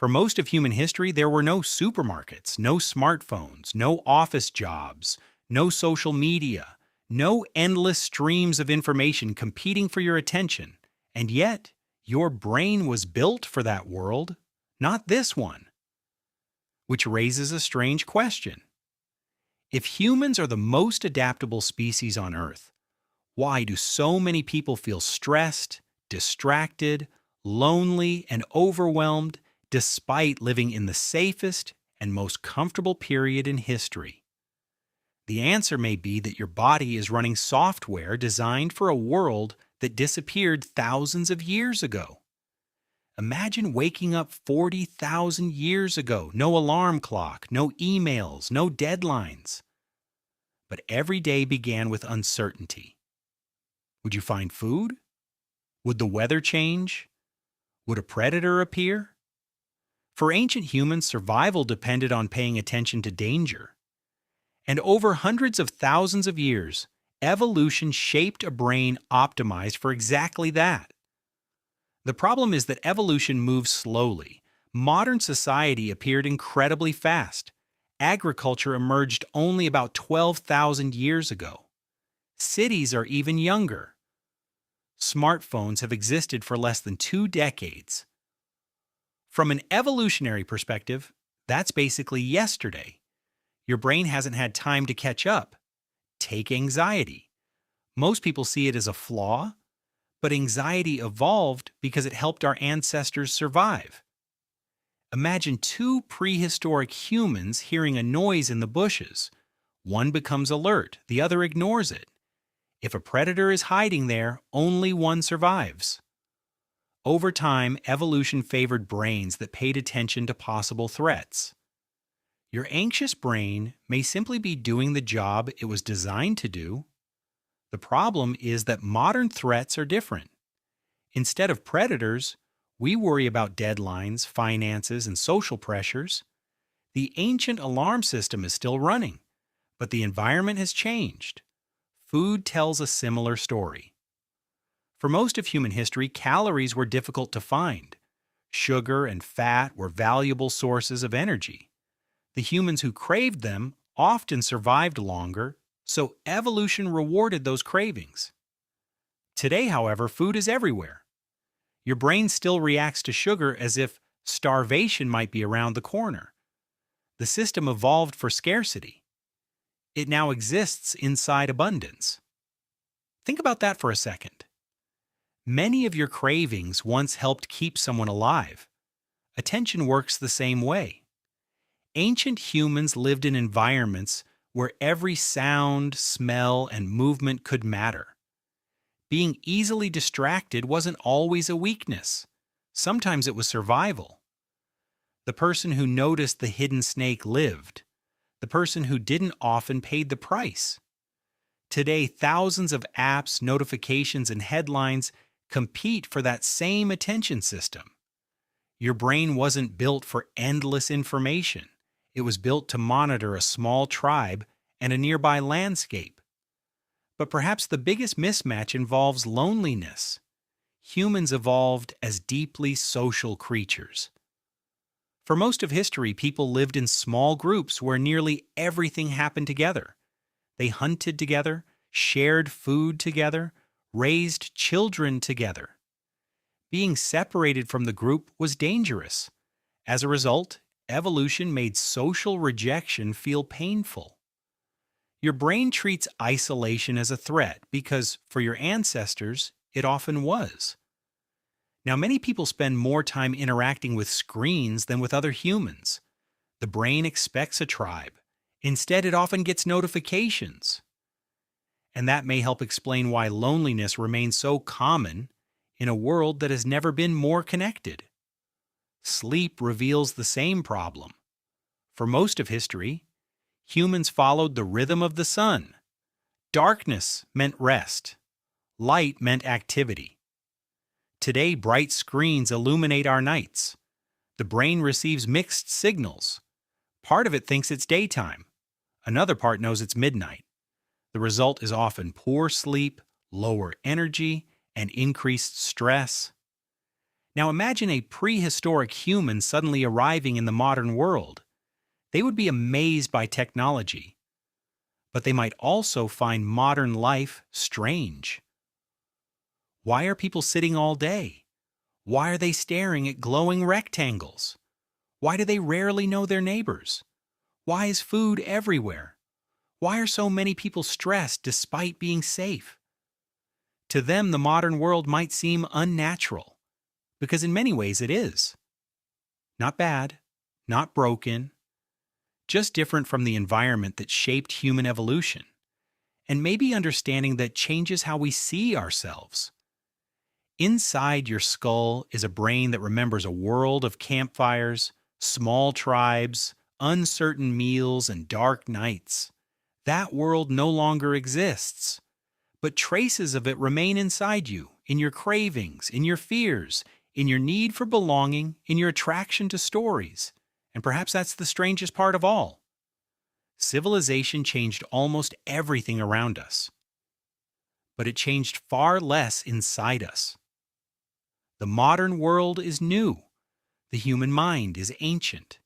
For most of human history, there were no supermarkets, no smartphones, no office jobs, no social media, no endless streams of information competing for your attention. And yet, your brain was built for that world, not this one. Which raises a strange question. If humans are the most adaptable species on Earth, why do so many people feel stressed, distracted, lonely, and overwhelmed despite living in the safest and most comfortable period in history? The answer may be that your body is running software designed for a world that disappeared thousands of years ago. Imagine waking up 40,000 years ago. No alarm clock, no emails, no deadlines. But every day began with uncertainty. Would you find food? Would the weather change? Would a predator appear? For ancient humans, survival depended on paying attention to danger. And over hundreds of thousands of years, evolution shaped a brain optimized for exactly that. The problem is that evolution moves slowly. Modern society appeared incredibly fast. Agriculture emerged only about 12,000 years ago. Cities are even younger. Smartphones have existed for less than 2 decades. From an evolutionary perspective, that's basically yesterday. Your brain hasn't had time to catch up. Take anxiety. Most people see it as a flaw, but anxiety evolved because it helped our ancestors survive. Imagine two prehistoric humans hearing a noise in the bushes. One becomes alert, the other ignores it. If a predator is hiding there, only one survives. Over time, evolution favored brains that paid attention to possible threats. Your anxious brain may simply be doing the job it was designed to do. The problem is that modern threats are different. Instead of predators, we worry about deadlines, finances, and social pressures. The ancient alarm system is still running, but the environment has changed. Food tells a similar story. For most of human history, calories were difficult to find. Sugar and fat were valuable sources of energy. The humans who craved them often survived longer, so evolution rewarded those cravings. Today, however, food is everywhere. Your brain still reacts to sugar as if starvation might be around the corner. The system evolved for scarcity. It now exists inside abundance. Think about that for a second. Many of your cravings once helped keep someone alive. Attention works the same way. Ancient humans lived in environments where every sound, smell, and movement could matter. Being easily distracted wasn't always a weakness. Sometimes it was survival. The person who noticed the hidden snake lived. The person who didn't often paid the price. Today, thousands of apps, notifications, and headlines compete for that same attention system. Your brain wasn't built for endless information. It was built to monitor a small tribe and a nearby landscape. But perhaps the biggest mismatch involves loneliness. Humans evolved as deeply social creatures. For most of history, people lived in small groups where nearly everything happened together. They hunted together, shared food together, raised children together. Being separated from the group was dangerous. As a result, evolution made social rejection feel painful. Your brain treats isolation as a threat because, for your ancestors, it often was. Now, many people spend more time interacting with screens than with other humans. The brain expects a tribe. Instead, it often gets notifications. And that may help explain why loneliness remains so common in a world that has never been more connected. Sleep reveals the same problem. For most of history, humans followed the rhythm of the sun. Darkness meant rest. Light meant activity. Today, bright screens illuminate our nights. The brain receives mixed signals. Part of it thinks it's daytime. Another part knows it's midnight. The result is often poor sleep, lower energy, and increased stress. Now imagine a prehistoric human suddenly arriving in the modern world. They would be amazed by technology, but they might also find modern life strange. Why are people sitting all day? Why are they staring at glowing rectangles? Why do they rarely know their neighbors? Why is food everywhere? Why are so many people stressed despite being safe? To them, the modern world might seem unnatural, because in many ways it is. Not bad, not broken, just different from the environment that shaped human evolution, and maybe understanding that changes how we see ourselves. Inside your skull is a brain that remembers a world of campfires, small tribes, uncertain meals, and dark nights. That world no longer exists, but traces of it remain inside you, in your cravings, in your fears, in your need for belonging, in your attraction to stories. And perhaps that's the strangest part of all. Civilization changed almost everything around us, but it changed far less inside us. The modern world is new. The human mind is ancient.